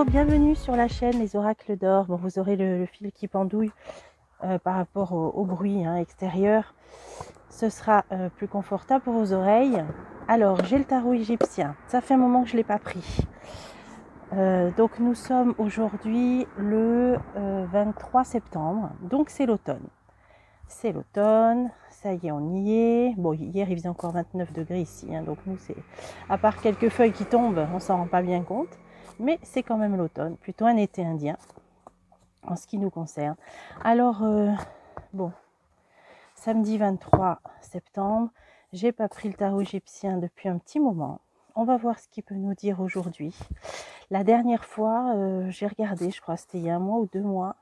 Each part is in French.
Bonjour, bienvenue sur la chaîne Les Oracles d'Or. Bon, vous aurez le fil qui pendouille par rapport au bruit extérieur. Ce sera plus confortable pour vos oreilles. Alors, j'ai le tarot égyptien. Ça fait un moment que je ne l'ai pas pris. Donc, nous sommes aujourd'hui le 23 septembre. Donc, c'est l'automne. C'est l'automne. Ça y est, on y est. Bon, hier, il faisait encore 29 degrés ici. Donc, nous, c'est à part quelques feuilles qui tombent, on s'en rend pas bien compte. Mais c'est quand même l'automne, plutôt un été indien en ce qui nous concerne. Alors, bon, samedi 23 septembre, j'ai pas pris le tarot égyptien depuis un petit moment. On va voir ce qu'il peut nous dire aujourd'hui. La dernière fois, j'ai regardé, je crois que c'était il y a un mois ou 2 mois,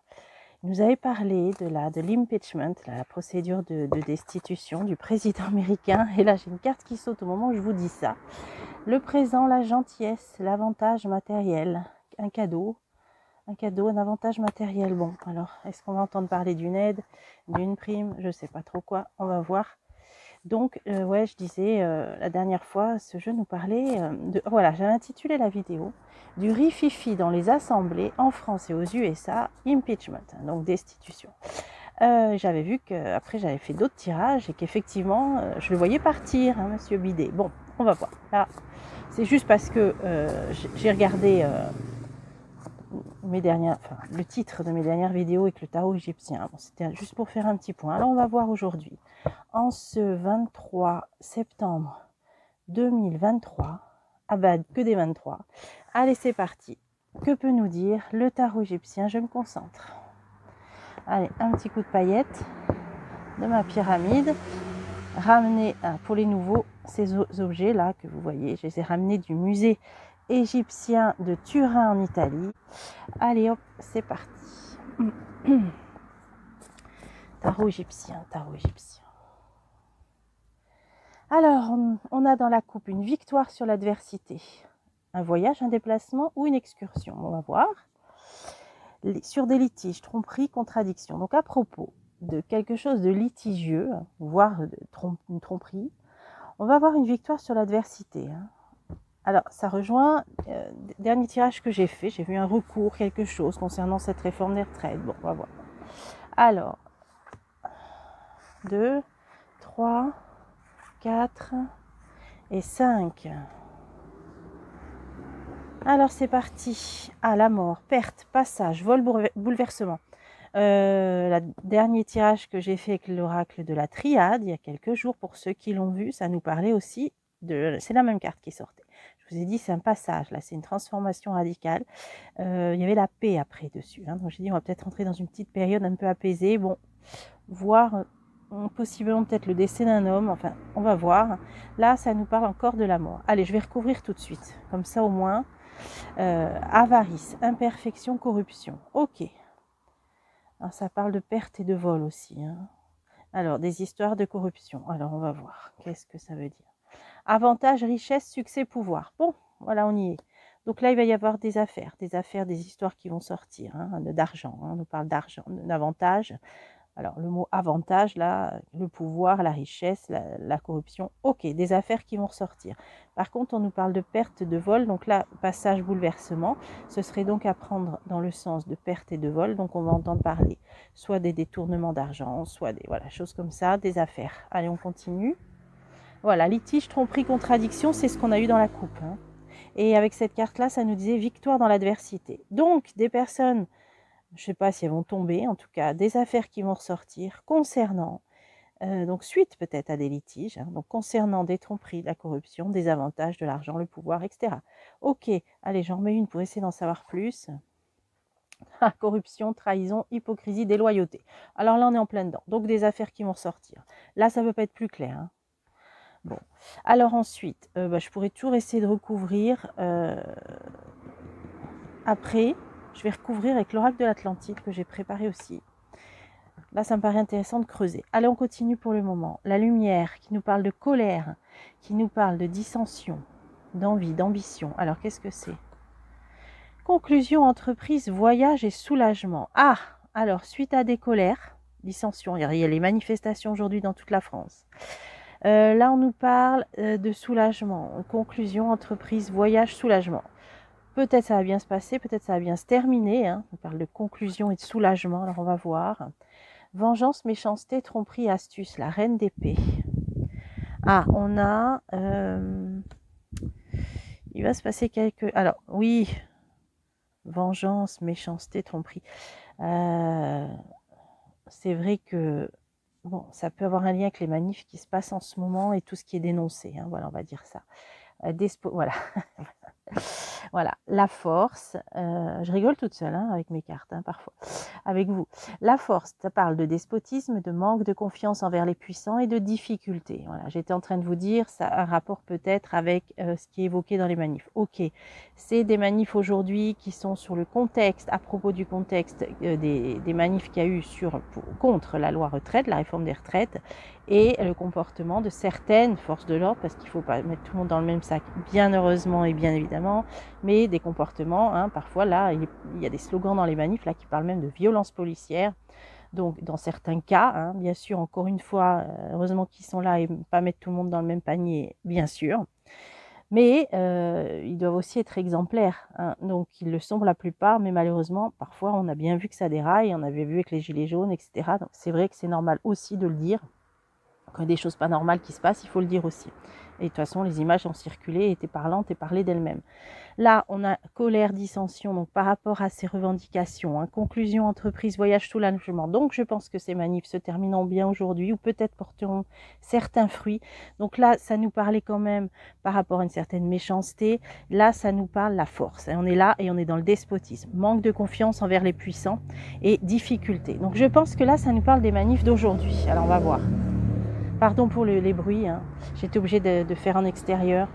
il nous avait parlé de l'impeachment, la procédure de destitution du président américain. Et là, j'ai une carte qui saute au moment où je vous dis ça. Le présent, la gentillesse, l'avantage matériel, un cadeau, un avantage matériel. Bon, alors, est-ce qu'on va entendre parler d'une aide, d'une prime, je ne sais pas trop quoi, on va voir. Donc, ouais, je disais, la dernière fois, ce jeu nous parlait voilà, j'avais intitulé la vidéo « Du rififi dans les assemblées en France et aux USA, impeachment », donc destitution. J'avais vu qu'après, j'avais fait d'autres tirages et qu'effectivement, je le voyais partir, monsieur Bidet. Bon, on va voir. Là, c'est juste parce que j'ai regardé le titre de mes dernières vidéos avec le tarot égyptien. Bon, c'était juste pour faire un petit point. Alors, on va voir aujourd'hui. En ce 23 septembre 2023, ah bah, que des 23. Allez, c'est parti. Que peut nous dire le tarot égyptien? Je me concentre. Allez, un petit coup de paillette de ma pyramide. Ramener, pour les nouveaux, ces objets là que vous voyez, je les ai ramenés du musée égyptien de Turin en Italie. Allez hop, c'est parti. Tarot égyptien, tarot égyptien. Alors, on a dans la coupe une victoire sur l'adversité, un voyage, un déplacement ou une excursion. On va voir. Sur des litiges, tromperie, contradiction. Donc, à propos de quelque chose de litigieux, voire une tromperie, on va avoir une victoire sur l'adversité. Alors, ça rejoint le dernier tirage que j'ai fait. J'ai vu un recours, quelque chose concernant cette réforme des retraites. Bon, on va voir. Alors, 2, 3, 4 et 5. Alors, c'est parti. Ah, la mort, perte, passage, vol, bouleversement. Le dernier tirage que j'ai fait avec l'oracle de la triade, il y a quelques jours, pour ceux qui l'ont vu, ça nous parlait aussi de... C'est la même carte qui sortait. Je vous ai dit, c'est un passage, là, c'est une transformation radicale. Il y avait la paix après dessus. Donc j'ai dit, on va peut-être entrer dans une petite période un peu apaisée. Bon, voir possiblement peut-être le décès d'un homme. Enfin, on va voir. Là, ça nous parle encore de la mort. Allez, je vais recouvrir tout de suite. Comme ça, au moins. Avarice, imperfection, corruption. Ok. Alors, ça parle de perte et de vol aussi. Alors, des histoires de corruption. Alors, on va voir. Qu'est-ce que ça veut dire? Avantage, richesse, succès, pouvoir. Bon, voilà, on y est. Donc là, il va y avoir des affaires, des histoires qui vont sortir, d'argent. On nous parle d'argent, d'avantage. Alors, le mot avantage, là, le pouvoir, la richesse, la corruption, ok, des affaires qui vont ressortir. Par contre, on nous parle de perte, de vol, donc là, passage, bouleversement, ce serait donc à prendre dans le sens de perte et de vol, donc on va entendre parler soit des détournements d'argent, soit des choses comme ça, des affaires. Allez, on continue. Voilà, litige, tromperie, contradiction, c'est ce qu'on a eu dans la coupe. Et avec cette carte-là, ça nous disait victoire dans l'adversité. Donc, des personnes... Je ne sais pas si elles vont tomber, en tout cas, des affaires qui vont ressortir concernant, donc suite peut-être à des litiges, donc concernant des tromperies, de la corruption, des avantages, de l'argent, le pouvoir, etc. Ok, allez, j'en remets une pour essayer d'en savoir plus. Corruption, trahison, hypocrisie, déloyauté. Alors là, on est en plein dedans. Donc des affaires qui vont ressortir. Là, ça ne peut pas être plus clair. Bon, alors ensuite, je pourrais toujours essayer de recouvrir après. Je vais recouvrir avec l'oracle de l'Atlantide que j'ai préparé aussi. Là, ça me paraît intéressant de creuser. Allez, on continue pour le moment. La lumière qui nous parle de colère, qui nous parle de dissension, d'envie, d'ambition. Alors, qu'est-ce que c'est? Conclusion, entreprise, voyage et soulagement. Ah, alors, suite à des colères, dissension, il y a les manifestations aujourd'hui dans toute la France. Là, on nous parle de soulagement. Conclusion, entreprise, voyage, soulagement. peut-être ça va bien se passer, peut-être ça va bien se terminer. Hein. On parle de conclusion et de soulagement, alors on va voir. Vengeance, méchanceté, tromperie, astuce, la reine d'épée. Ah, on a... il va se passer quelque... Alors, oui, vengeance, méchanceté, tromperie. C'est vrai que bon, ça peut avoir un lien avec les manifs qui se passent en ce moment et tout ce qui est dénoncé. Hein, voilà, on va dire ça. Voilà. Voilà, la force, je rigole toute seule hein, avec mes cartes, hein, parfois, avec vous. La force, ça parle de despotisme, de manque de confiance envers les puissants et de difficultés. Voilà, j'étais en train de vous dire, ça a un rapport peut-être avec ce qui est évoqué dans les manifs. Ok, c'est des manifs aujourd'hui qui sont sur le contexte, à propos du contexte des manifs qu'il y a eu contre la loi retraite, la réforme des retraites, et le comportement de certaines forces de l'ordre, parce qu'il ne faut pas mettre tout le monde dans le même sac, bien heureusement et bien évidemment, mais des comportements, hein, parfois là, il y a des slogans dans les manifs là, qui parlent même de violence policière, donc dans certains cas, hein, bien sûr, encore une fois, heureusement qu'ils sont là et pas mettre tout le monde dans le même panier, bien sûr, mais ils doivent aussi être exemplaires, hein, donc ils le sont pour la plupart, mais malheureusement, parfois on a bien vu que ça déraille, on avait vu avec les gilets jaunes, etc., donc c'est vrai que c'est normal aussi de le dire. Quand il y a des choses pas normales qui se passent, il faut le dire aussi. Et de toute façon, les images ont circulé, étaient parlantes et parlaient d'elles-mêmes. Là, on a colère, dissension, donc par rapport à ces revendications, hein, conclusion, entreprise, voyage, soulagement. Donc, je pense que ces manifs se termineront bien aujourd'hui ou peut-être porteront certains fruits. Donc là, ça nous parlait quand même par rapport à une certaine méchanceté. Là, ça nous parle la force. Et on est là et on est dans le despotisme. Manque de confiance envers les puissants et difficultés. Donc, je pense que là, ça nous parle des manifs d'aujourd'hui. Alors, on va voir. Pardon pour les bruits, hein. J'étais obligée de faire en extérieur.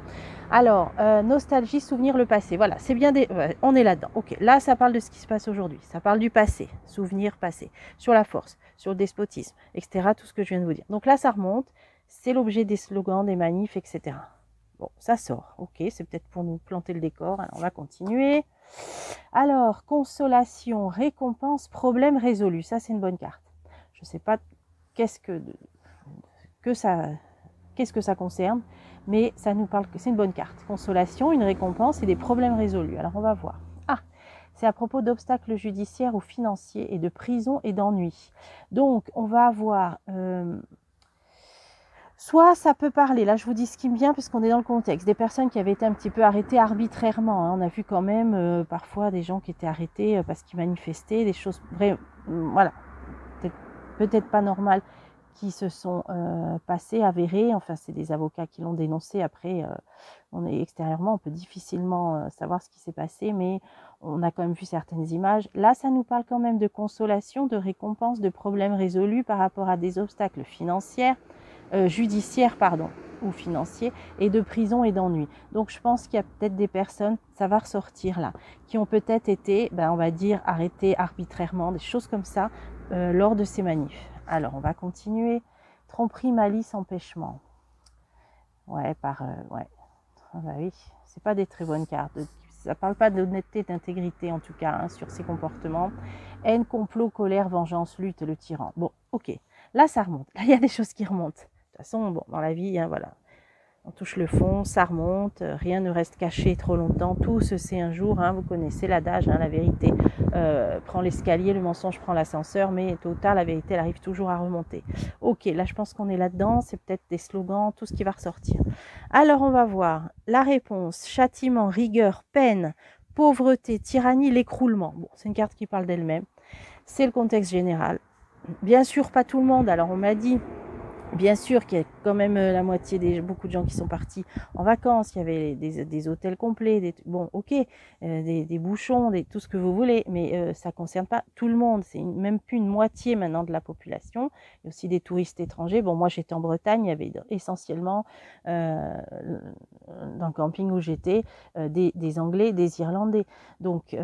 Alors, nostalgie, souvenir, le passé. Voilà, c'est bien, on est là-dedans. Ok, là, ça parle de ce qui se passe aujourd'hui. Ça parle du passé, souvenir, passé. Sur la force, sur le despotisme, etc. Tout ce que je viens de vous dire. Donc là, ça remonte. C'est l'objet des slogans, des manifs, etc. Bon, ça sort. Ok, c'est peut-être pour nous planter le décor. Alors, on va continuer. Alors, consolation, récompense, problème résolu. Ça, c'est une bonne carte. Je ne sais pas qu'est-ce que ça concerne, mais ça nous parle que c'est une bonne carte. Consolation, une récompense et des problèmes résolus. Alors on va voir. Ah, c'est à propos d'obstacles judiciaires ou financiers et de prison et d'ennui. Donc on va avoir soit ça peut parler, là je vous dis ce qui me vient puisqu'on est dans le contexte, des personnes qui avaient été un petit peu arrêtées arbitrairement. Hein. On a vu quand même parfois des gens qui étaient arrêtés parce qu'ils manifestaient, des choses voilà, peut-être pas normales, qui se sont passés, avérés, enfin c'est des avocats qui l'ont dénoncé, après on est extérieurement, on peut difficilement savoir ce qui s'est passé, mais on a quand même vu certaines images. Là ça nous parle quand même de consolation, de récompense, de problèmes résolus par rapport à des obstacles judiciaires ou financiers, et de prison et d'ennui. Donc je pense qu'il y a peut-être des personnes, ça va ressortir là, qui ont peut-être été, on va dire, arrêtées arbitrairement, des choses comme ça, lors de ces manifs. Alors, on va continuer. Tromperie, malice, empêchement. Ouais, ouais. Ah bah oui, c'est pas des très bonnes cartes. Ça parle pas d'honnêteté, d'intégrité en tout cas, hein, sur ces comportements. Haine, complot, colère, vengeance, lutte, le tyran. Bon, ok. Là, ça remonte. Là, il y a des choses qui remontent. De toute façon, bon, dans la vie, hein, voilà. On touche le fond, ça remonte, rien ne reste caché trop longtemps, tout se sait un jour, hein, vous connaissez l'adage, hein, la vérité prend l'escalier, le mensonge prend l'ascenseur, mais tôt ou tard, la vérité elle arrive toujours à remonter. Ok, là je pense qu'on est là-dedans, c'est peut-être des slogans, tout ce qui va ressortir. Alors on va voir la réponse: châtiment, rigueur, peine, pauvreté, tyrannie, l'écroulement. Bon, c'est une carte qui parle d'elle-même, c'est le contexte général. Bien sûr, pas tout le monde, alors on m'a dit... Bien sûr qu'il y a quand même la moitié beaucoup de gens qui sont partis en vacances, il y avait des hôtels complets, bon ok, des bouchons, tout ce que vous voulez, mais ça ne concerne pas tout le monde, c'est même plus une moitié maintenant de la population. Il y a aussi des touristes étrangers. Bon, moi j'étais en Bretagne, il y avait essentiellement dans le camping où j'étais des Anglais, des Irlandais. Donc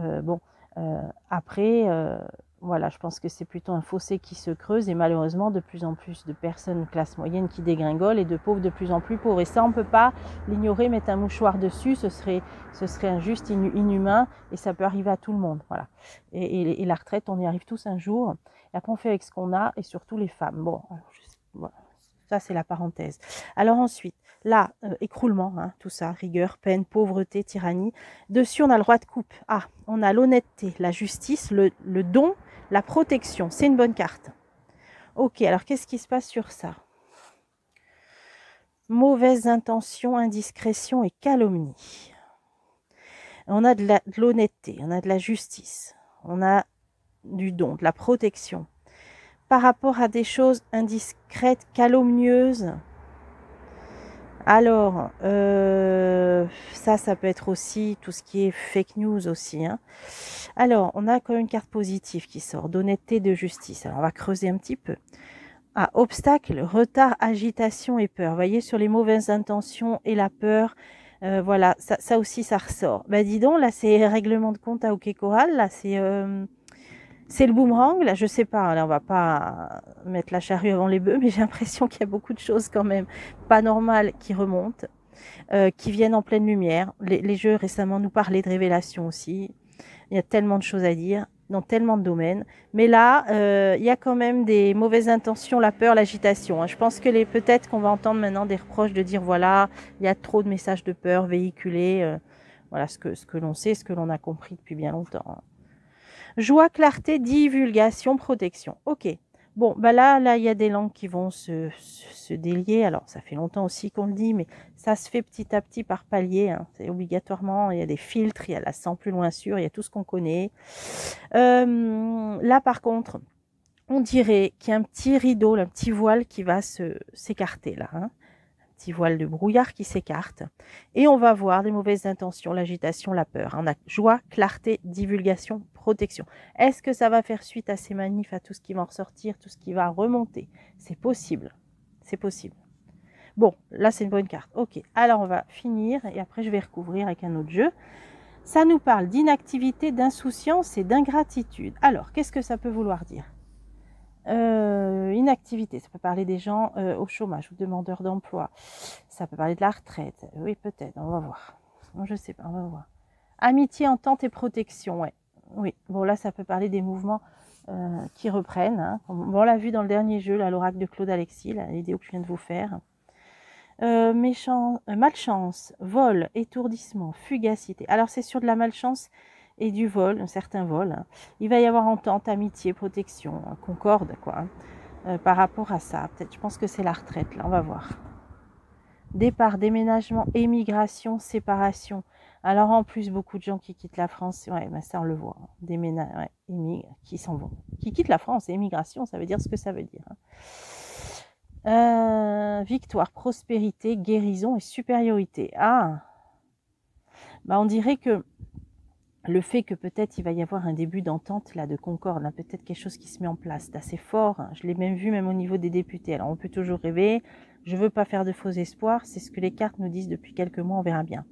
après... Voilà, je pense que c'est plutôt un fossé qui se creuse, et malheureusement de plus en plus de personnes classe moyenne qui dégringolent et de pauvres de plus en plus pauvres. Et ça, on ne peut pas l'ignorer, mettre un mouchoir dessus, ce serait injuste, inhumain, et ça peut arriver à tout le monde. Voilà. Et la retraite, on y arrive tous un jour. Et après, on fait avec ce qu'on a, et surtout les femmes. Bon, voilà. Ça, c'est la parenthèse. Alors ensuite, Là, écroulement, hein, tout ça, rigueur, peine, pauvreté, tyrannie. Dessus, on a le roi de coupe. Ah, on a l'honnêteté, la justice, le don, la protection. C'est une bonne carte. Ok, alors qu'est-ce qui se passe sur ça? Mauvaise intention, indiscrétion et calomnie. On a de l'honnêteté, on a de la justice, on a du don, de la protection. Par rapport à des choses indiscrètes, calomnieuses, alors, ça peut être aussi tout ce qui est fake news aussi. Hein. Alors, on a quand même une carte positive qui sort, d'honnêteté, de justice. Alors, on va creuser un petit peu. Ah, obstacle, retard, agitation et peur. Vous voyez, sur les mauvaises intentions et la peur, voilà, ça aussi, ça ressort. Ben, dis donc, là, c'est règlement de compte à OK Coral, là, c'est le boomerang, là, je sais pas, là, on va pas mettre la charrue avant les bœufs, mais j'ai l'impression qu'il y a beaucoup de choses quand même pas normales qui remontent, qui viennent en pleine lumière. Les jeux récemment nous parlaient de révélations aussi. Il y a tellement de choses à dire dans tellement de domaines. Mais là, il y a quand même des mauvaises intentions, la peur, l'agitation. Hein. Je pense que peut-être qu'on va entendre maintenant des reproches de dire, voilà, il y a trop de messages de peur véhiculés. Voilà ce que l'on sait, ce que l'on a compris depuis bien longtemps. Hein. Joie, clarté, divulgation, protection. Ok. Bon, bah là, il y a des langues qui vont se délier. Alors, ça fait longtemps aussi qu'on le dit, mais ça se fait petit à petit par palier. Hein. C'est obligatoirement, il y a des filtres, il y a la sang plus loin sûr, il y a tout ce qu'on connaît. Là, par contre, on dirait qu'il y a un petit rideau, un petit voile qui va s'écarter là. Hein. Petit voile de brouillard qui s'écarte. Et on va voir des mauvaises intentions, l'agitation, la peur. On a joie, clarté, divulgation, protection. Est-ce que ça va faire suite à ces manifs, à tout ce qui va en ressortir, tout ce qui va remonter? C'est possible. C'est possible. Bon, là, c'est une bonne carte. Ok, alors on va finir et après, je vais recouvrir avec un autre jeu. Ça nous parle d'inactivité, d'insouciance et d'ingratitude. Alors, qu'est-ce que ça peut vouloir dire? Inactivité, ça peut parler des gens au chômage ou demandeurs d'emploi. Ça peut parler de la retraite. Oui, peut-être, on va voir. Je sais pas, on va voir. Amitié, entente et protection, ouais. Oui, bon là, ça peut parler des mouvements qui reprennent. Hein. Bon, on l'a vu dans le dernier jeu, l'oracle de Claude Alexis, la vidéo que je viens de vous faire. Malchance, vol, étourdissement, fugacité. Alors, c'est sur de la malchance et du vol, un certain vol. Hein. Il va y avoir entente, amitié, protection, concorde, quoi. Par rapport à ça, peut-être, je pense que c'est la retraite, là, on va voir. Départ, déménagement, émigration, séparation. Alors, en plus, beaucoup de gens qui quittent la France, ouais, ben ça, on le voit. Qui s'en vont. Qui quittent la France, et émigration, ça veut dire ce que ça veut dire. Hein. Victoire, prospérité, guérison et supériorité. Ah, bah on dirait que le fait que peut-être il va y avoir un début d'entente là, de concorde, là, peut-être quelque chose qui se met en place d'assez fort. Je l'ai même vu même au niveau des députés. Alors on peut toujours rêver. Je veux pas faire de faux espoirs. C'est ce que les cartes nous disent depuis quelques mois. On verra bien.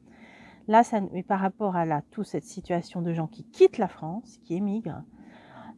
Là, mais par rapport à toute cette situation de gens qui quittent la France, qui émigrent.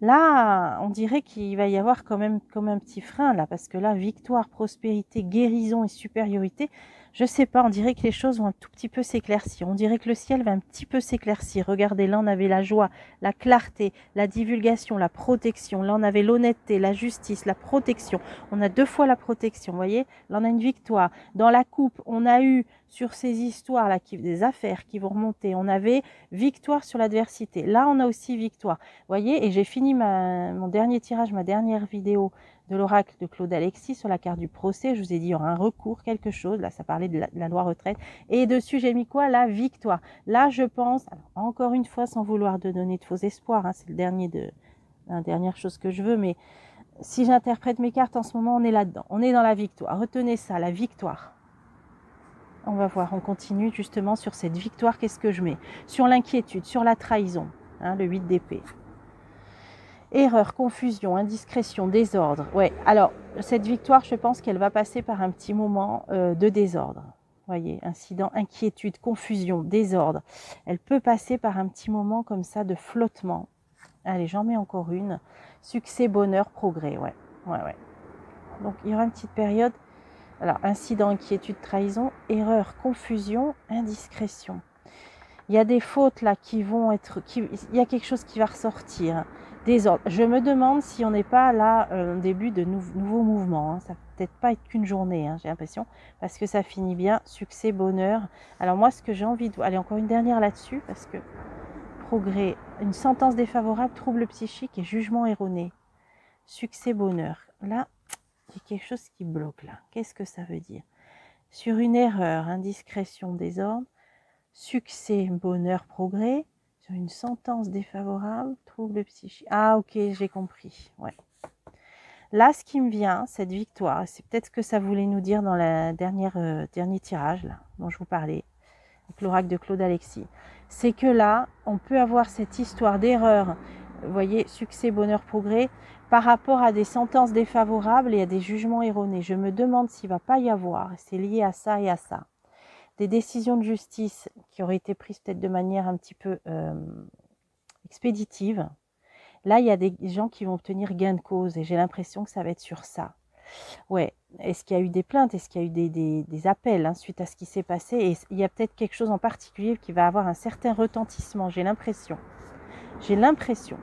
Là, on dirait qu'il va y avoir quand même comme un petit frein là, parce que là, victoire, prospérité, guérison et supériorité, je sais pas, on dirait que les choses vont un tout petit peu s'éclaircir. On dirait que le ciel va un petit peu s'éclaircir. Regardez, là, on avait la joie, la clarté, la divulgation, la protection. Là, on avait l'honnêteté, la justice, la protection. On a 2 fois la protection, vous voyez. Là, on a une victoire. Dans la coupe, on a eu sur ces histoires-là, des affaires qui vont remonter, on avait victoire sur l'adversité. Là, on a aussi victoire. Vous voyez, et j'ai fini mon dernier tirage, ma dernière vidéo de l'oracle de Claude Alexis sur la carte du procès. Je vous ai dit, il y aura un recours, quelque chose. Là, ça parlait de la loi retraite. Et dessus, j'ai mis quoi? La victoire. Là, je pense, alors, encore une fois, sans vouloir de donner de faux espoirs, hein, c'est la dernière chose que je veux, mais si j'interprète mes cartes en ce moment, on est là-dedans. On est dans la victoire. Retenez ça, la victoire. On va voir, on continue justement sur cette victoire. Qu'est-ce que je mets? Sur l'inquiétude, sur la trahison, hein, le 8 d'épée. Erreur, confusion, indiscrétion, désordre. Ouais, alors, cette victoire, je pense qu'elle va passer par un petit moment de désordre. Vous voyez, incident, inquiétude, confusion, désordre. Elle peut passer par un petit moment comme ça de flottement. Allez, j'en mets encore une. Succès, bonheur, progrès, ouais. Donc, il y aura une petite période. Alors, incident, inquiétude, trahison, erreur, confusion, indiscrétion. Il y a des fautes là qui vont être... il y a quelque chose qui va ressortir. Des ordres. Je me demande si on n'est pas là au début de nouveaux mouvements. Hein. Ça peut peut-être pas être qu'une journée, hein, j'ai l'impression, parce que ça finit bien. Succès, bonheur. Alors moi, ce que j'ai envie de... Allez, encore une dernière là-dessus, parce que progrès, une sentence défavorable, trouble psychique et jugement erroné. Succès, bonheur. Là, il y a quelque chose qui bloque là. Qu'est-ce que ça veut dire? Sur une erreur, indiscrétion, désordre, succès, bonheur, progrès. Sur une sentence défavorable, trouble psychique. Ah ok, j'ai compris. Ouais. Là, ce qui me vient, cette victoire, c'est peut-être ce que ça voulait nous dire dans la dernier tirage là, dont je vous parlais, avec l'oracle de Claude Alexis. C'est que là, on peut avoir cette histoire d'erreur, vous voyez, succès, bonheur, progrès, par rapport à des sentences défavorables et à des jugements erronés. Je me demande s'il ne va pas y avoir, c'est lié à ça et à ça, des décisions de justice qui auraient été prises peut-être de manière un petit peu expéditive. Là, il y a des gens qui vont obtenir gain de cause et j'ai l'impression que ça va être sur ça. Ouais, est-ce qu'il y a eu des plaintes? Est-ce qu'il y a eu des appels hein, suite à ce qui s'est passé? Et il y a peut-être quelque chose en particulier qui va avoir un certain retentissement, j'ai l'impression. J'ai l'impression,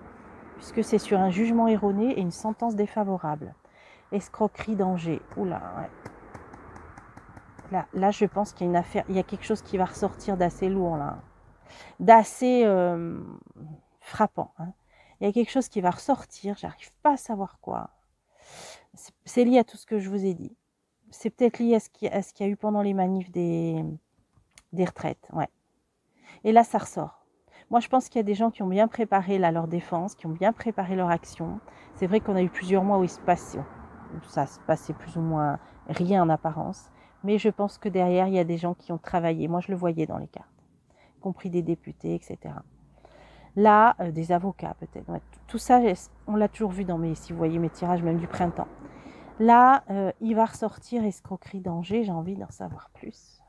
puisque c'est sur un jugement erroné et une sentence défavorable. Escroquerie, danger. Oula, ouais. Là, je pense qu'il y a une affaire, il y a quelque chose qui va ressortir d'assez lourd, là. D'assez frappant. Hein. Il y a quelque chose qui va ressortir, j'arrive pas à savoir quoi. C'est lié à tout ce que je vous ai dit. C'est peut-être lié à ce qu'il y a eu pendant les manifs des retraites. Ouais. Et là, ça ressort. Moi, je pense qu'il y a des gens qui ont bien préparé là, leur défense, qui ont bien préparé leur action. C'est vrai qu'on a eu plusieurs mois où ça se passait plus ou moins rien en apparence. Mais je pense que derrière, il y a des gens qui ont travaillé. Moi, je le voyais dans les cartes, y compris des députés, etc. Là, des avocats peut-être. Ouais, tout ça, on l'a toujours vu dans si vous voyez mes tirages, même du printemps. Là, il va ressortir escroquerie, danger. J'ai envie d'en savoir plus.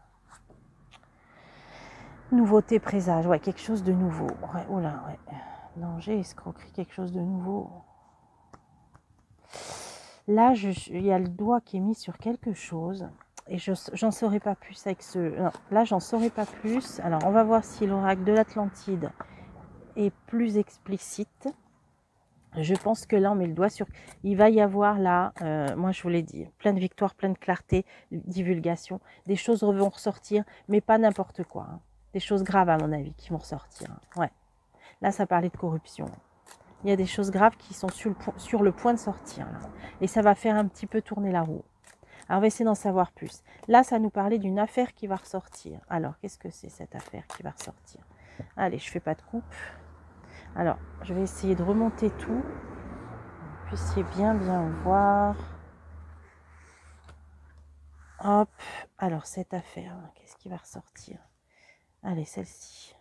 Nouveauté, présage, ouais, quelque chose de nouveau. Ouais, oh là, ouais. Danger, escroquerie, quelque chose de nouveau. Là, il y a le doigt qui est mis sur quelque chose. Et j'en saurais pas plus avec ce... Non, là, j'en saurais pas plus. Alors, on va voir si l'oracle de l'Atlantide est plus explicite. Je pense que là, on met le doigt sur... Il va y avoir là, moi je vous l'ai dit, plein de victoires, plein de clarté, divulgation. Des choses vont ressortir, mais pas n'importe quoi. Hein. Des choses graves, à mon avis, qui vont ressortir. Hein. Ouais. Là, ça parlait de corruption. Il y a des choses graves qui sont sur le point de sortir. Là. Et ça va faire un petit peu tourner la roue. Alors, on va essayer d'en savoir plus. Là, ça nous parlait d'une affaire qui va ressortir. Alors, qu'est-ce que c'est cette affaire qui va ressortir? Allez, je fais pas de coupe. Alors, je vais essayer de remonter tout. Que vous puissiez bien voir. Hop. Alors, cette affaire, qu'est-ce qui va ressortir? Allez, celle-ci.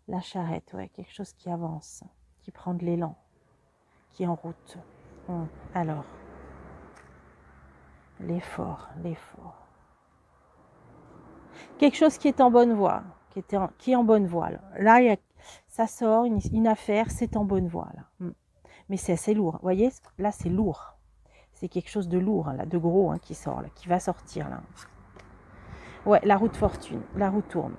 La charrette, ouais, quelque chose qui avance, qui prend de l'élan, qui est en route. Alors, l'effort. Quelque chose qui est en bonne voie, qui est en bonne voie. Là, ça sort, une affaire, c'est en bonne voie. Là. Mais c'est assez lourd. Vous voyez, là, c'est lourd. C'est quelque chose de lourd, là, de gros hein, qui sort, là, qui va sortir. Là. Ouais, la roue de fortune, la roue tourne.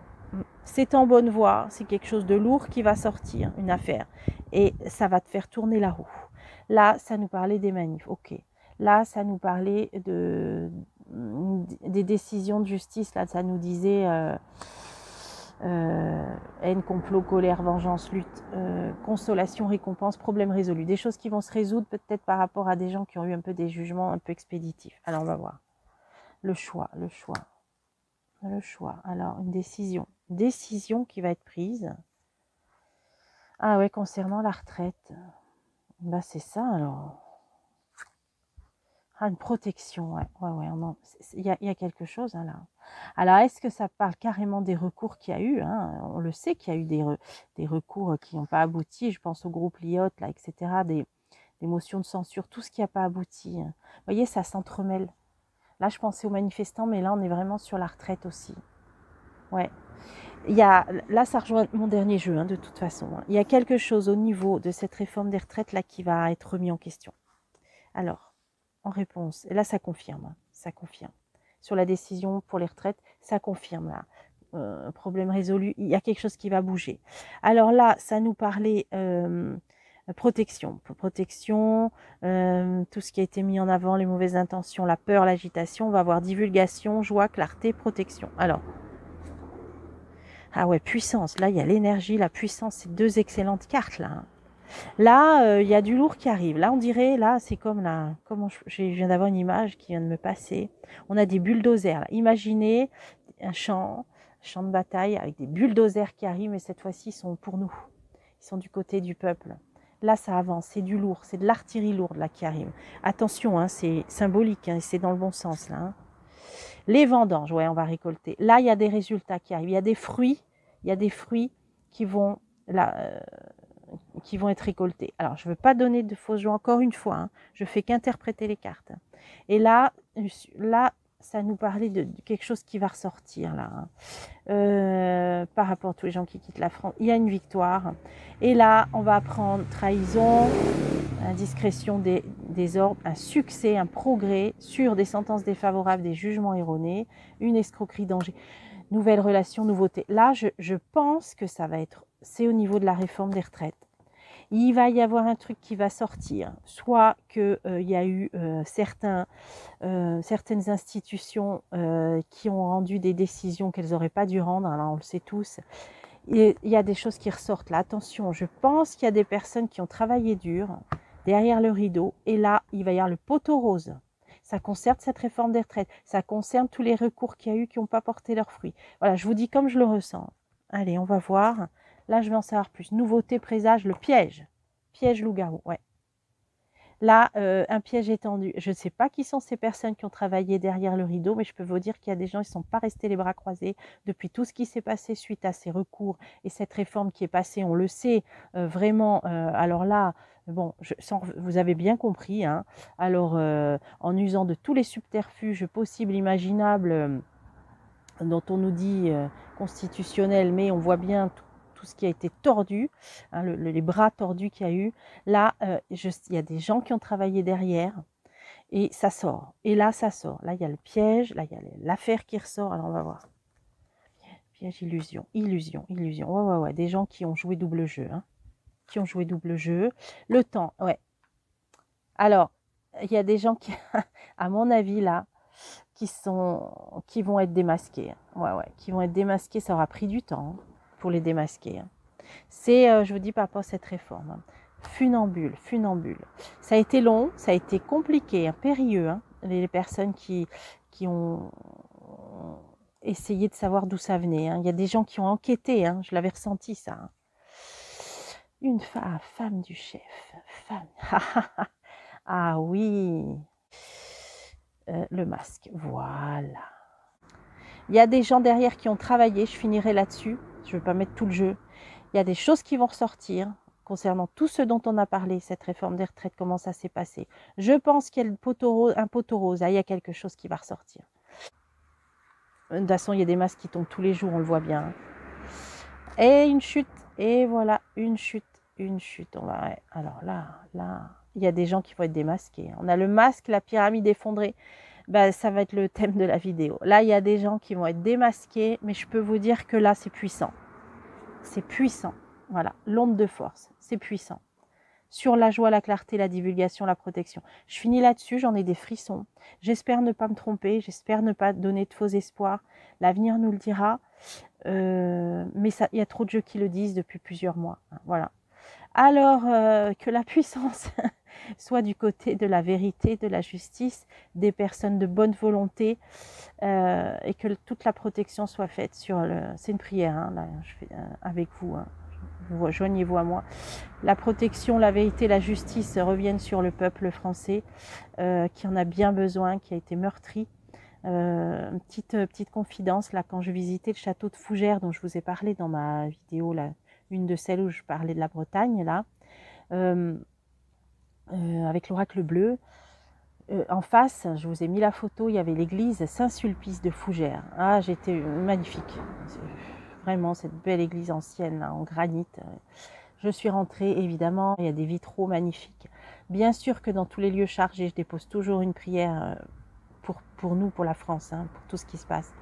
C'est en bonne voie, c'est quelque chose de lourd qui va sortir, une affaire. Et ça va te faire tourner la roue. Là, ça nous parlait des manifs, ok. Là, ça nous parlait des décisions de justice. Là, ça nous disait haine, complot, colère, vengeance, lutte, consolation, récompense, problème résolu. Des choses qui vont se résoudre peut-être par rapport à des gens qui ont eu un peu des jugements un peu expéditifs. Alors, on va voir. Le choix. Alors, une décision. Décision qui va être prise. Ah ouais, concernant la retraite. Bah, c'est ça, alors. Ah, une protection, ouais. Il y a quelque chose, hein, là. Alors, est-ce que ça parle carrément des recours qu'il y a eu hein? On le sait qu'il y a eu des recours qui n'ont pas abouti. Je pense au groupe Lyot, là, etc. Des motions de censure, tout ce qui n'a pas abouti. Vous voyez, ça s'entremêle. Là, je pensais aux manifestants, mais là, on est vraiment sur la retraite aussi. Ouais. Là, ça rejoint mon dernier jeu, hein, de toute façon. Il y a quelque chose au niveau de cette réforme des retraites là qui va être remis en question. Alors, en réponse, et là, ça confirme. Sur la décision pour les retraites, ça confirme là. problème résolu, il y a quelque chose qui va bouger. Alors là, ça nous parlait protection, tout ce qui a été mis en avant, les mauvaises intentions, la peur, l'agitation. On va avoir divulgation, joie, clarté, protection. Alors, ah ouais, puissance. Là, il y a l'énergie, la puissance. C'est deux excellentes cartes là, hein. Là, il y a du lourd qui arrive. Là, on dirait, là, c'est comme là, je viens d'avoir une image qui vient de me passer. On a des bulldozers. Là. Imaginez un champ de bataille avec des bulldozers qui arrivent, mais cette fois-ci, ils sont pour nous. Ils sont du côté du peuple. Là, ça avance, c'est du lourd, c'est de l'artillerie lourde là qui arrive. Attention, hein, c'est symbolique, hein, c'est dans le bon sens là. Hein. Les vendanges, ouais, on va récolter. Là, il y a des résultats qui arrivent. Il y a des fruits qui vont là. Qui vont être récoltés. Alors, je ne veux pas donner de fausses joies encore une fois, hein, je fais qu'interpréter les cartes. Et là, ça nous parlait de quelque chose qui va ressortir là, hein. Par rapport à tous les gens qui quittent la France. Il y a une victoire. Et là, on va apprendre trahison, indiscrétion des ordres, un succès, un progrès sur des sentences défavorables, des jugements erronés, une escroquerie, danger, nouvelle relation, nouveauté. Là, je pense que ça va être, c'est au niveau de la réforme des retraites. Il va y avoir un truc qui va sortir, soit qu'il y a eu certaines institutions qui ont rendu des décisions qu'elles n'auraient pas dû rendre, alors on le sait tous. Et il y a des choses qui ressortent là. Attention, je pense qu'il y a des personnes qui ont travaillé dur derrière le rideau, et là, il va y avoir le poteau rose. Ça concerne cette réforme des retraites, ça concerne tous les recours qu'il y a eu qui n'ont pas porté leurs fruits. Voilà, je vous dis comme je le ressens. Allez, on va voir. Là, je vais en savoir plus. Nouveauté, présage, le piège. Piège loup-garou, ouais. Là, un piège étendu. Je ne sais pas qui sont ces personnes qui ont travaillé derrière le rideau, mais je peux vous dire qu'il y a des gens qui ne sont pas restés les bras croisés depuis tout ce qui s'est passé suite à ces recours et cette réforme qui est passée. On le sait vraiment. Alors là, bon, vous avez bien compris. Hein, alors, en usant de tous les subterfuges possibles, imaginables, dont on nous dit constitutionnels, mais on voit bien tout ce qui a été tordu, hein, les bras tordus qu'il y a eu. Là, il y a des gens qui ont travaillé derrière et ça sort. Et là, ça sort. Là, il y a le piège, là, il y a l'affaire qui ressort. Alors, on va voir. Piège, illusion. Ouais. Des gens qui ont joué double jeu. Hein. Qui ont joué double jeu. Le temps, ouais. Alors, il y a des gens qui, à mon avis, là, qui vont être démasqués. Ouais, qui vont être démasqués. Ça aura pris du temps pour les démasquer. C'est, je vous dis par rapport à cette réforme. Funambule. Ça a été long, ça a été compliqué, hein, périlleux. Hein, les personnes qui ont essayé de savoir d'où ça venait. Hein. Il y a des gens qui ont enquêté, hein, je l'avais ressenti ça. Hein. Une femme du chef. Femme. Ah oui. Le masque, voilà. Il y a des gens derrière qui ont travaillé, je finirai là-dessus, je ne vais pas mettre tout le jeu. Il y a des choses qui vont ressortir concernant tout ce dont on a parlé, cette réforme des retraites, comment ça s'est passé. Je pense qu'il y a un poteau rose, il y a quelque chose qui va ressortir. De toute façon, il y a des masques qui tombent tous les jours, on le voit bien. Et une chute, et voilà, une chute. Alors là, il y a des gens qui vont être démasqués. On a le masque, la pyramide effondrée. Ça va être le thème de la vidéo. Là, il y a des gens qui vont être démasqués, mais je peux vous dire que là, c'est puissant. C'est puissant. Voilà, l'onde de force, c'est puissant. Sur la joie, la clarté, la divulgation, la protection. Je finis là-dessus, j'en ai des frissons. J'espère ne pas me tromper, j'espère ne pas donner de faux espoirs. L'avenir nous le dira. Mais il y a trop de jeux qui le disent depuis plusieurs mois. Voilà. Alors, que la puissance soit du côté de la vérité, de la justice, des personnes de bonne volonté, et que toute la protection soit faite sur c'est une prière, hein, là, je fais avec vous, hein, joignez-vous à moi. La protection, la vérité, la justice reviennent sur le peuple français, qui en a bien besoin, qui a été meurtri. Petite confidence, là, quand je visitais le château de Fougères, dont je vous ai parlé dans ma vidéo, là, une de celles où je parlais de la Bretagne, là, avec l'oracle bleu, en face, je vous ai mis la photo, il y avait l'église Saint-Sulpice de Fougères. Ah, j'étais magnifique. Vraiment, cette belle église ancienne, là, en granit. Je suis rentrée, évidemment, il y a des vitraux magnifiques. Bien sûr que dans tous les lieux chargés, je dépose toujours une prière pour nous, pour la France, hein, pour tout ce qui se passe.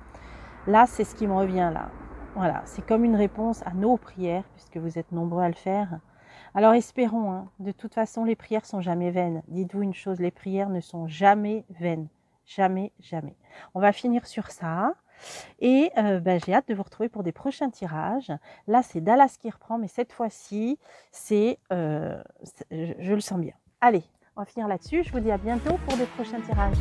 Là, c'est ce qui me revient là. Voilà, c'est comme une réponse à nos prières, puisque vous êtes nombreux à le faire. Alors espérons, hein. De toute façon, les prières sont jamais vaines. Dites-vous une chose, les prières ne sont jamais vaines. Jamais, jamais. On va finir sur ça. Et j'ai hâte de vous retrouver pour des prochains tirages. Là, c'est Dallas qui reprend, mais cette fois-ci, je le sens bien. Allez, on va finir là-dessus. Je vous dis à bientôt pour des prochains tirages.